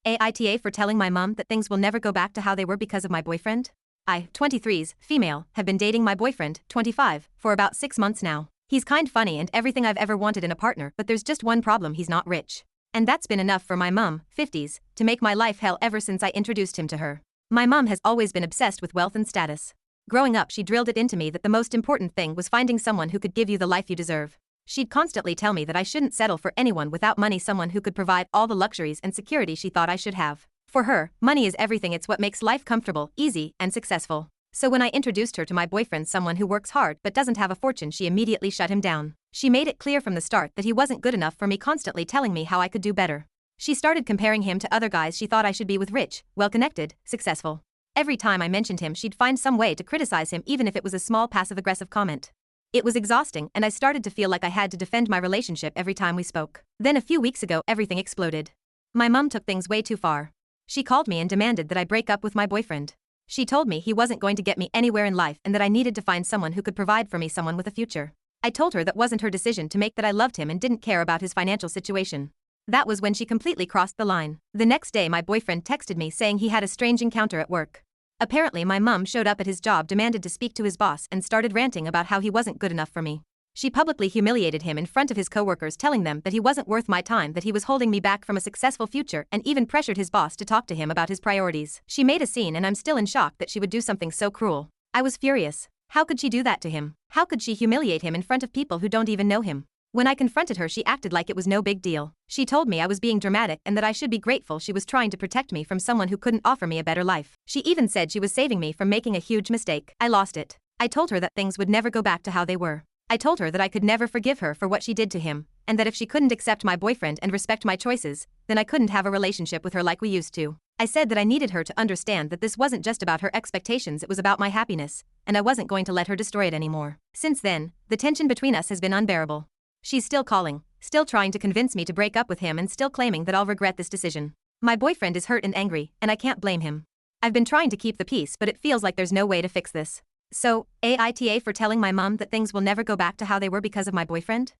AITA for telling my mom that things will never go back to how they were because of my boyfriend? I, 23's, female, have been dating my boyfriend, 25, for about 6 months now. He's kind funny and everything I've ever wanted in a partner, but there's just one problem: he's not rich. And that's been enough for my mom, 50's, to make my life hell ever since I introduced him to her. My mom has always been obsessed with wealth and status. Growing up, she drilled it into me that the most important thing was finding someone who could give you the life you deserve. She'd constantly tell me that I shouldn't settle for anyone without money, someone who could provide all the luxuries and security she thought I should have. For her, money is everything. It's what makes life comfortable, easy, and successful. So when I introduced her to my boyfriend, someone who works hard but doesn't have a fortune, she immediately shut him down. She made it clear from the start that he wasn't good enough for me, constantly telling me how I could do better. She started comparing him to other guys she thought I should be with: rich, well-connected, successful. Every time I mentioned him, she'd find some way to criticize him, even if it was a small passive-aggressive comment. It was exhausting, and I started to feel like I had to defend my relationship every time we spoke. Then a few weeks ago, everything exploded. My mom took things way too far. She called me and demanded that I break up with my boyfriend. She told me he wasn't going to get me anywhere in life and that I needed to find someone who could provide for me, someone with a future. I told her that wasn't her decision to make, that I loved him and didn't care about his financial situation. That was when she completely crossed the line. The next day, my boyfriend texted me saying he had a strange encounter at work. Apparently, my mom showed up at his job, demanded to speak to his boss, and started ranting about how he wasn't good enough for me. She publicly humiliated him in front of his coworkers, telling them that he wasn't worth my time, that he was holding me back from a successful future, and even pressured his boss to talk to him about his priorities. She made a scene, and I'm still in shock that she would do something so cruel. I was furious. How could she do that to him? How could she humiliate him in front of people who don't even know him? When I confronted her, she acted like it was no big deal. She told me I was being dramatic and that I should be grateful she was trying to protect me from someone who couldn't offer me a better life. She even said she was saving me from making a huge mistake. I lost it. I told her that things would never go back to how they were. I told her that I could never forgive her for what she did to him, and that if she couldn't accept my boyfriend and respect my choices, then I couldn't have a relationship with her like we used to. I said that I needed her to understand that this wasn't just about her expectations, it was about my happiness, and I wasn't going to let her destroy it anymore. Since then, the tension between us has been unbearable. She's still calling, still trying to convince me to break up with him, and still claiming that I'll regret this decision. My boyfriend is hurt and angry, and I can't blame him. I've been trying to keep the peace, but it feels like there's no way to fix this. So, AITA for telling my mom that things will never go back to how they were because of my boyfriend?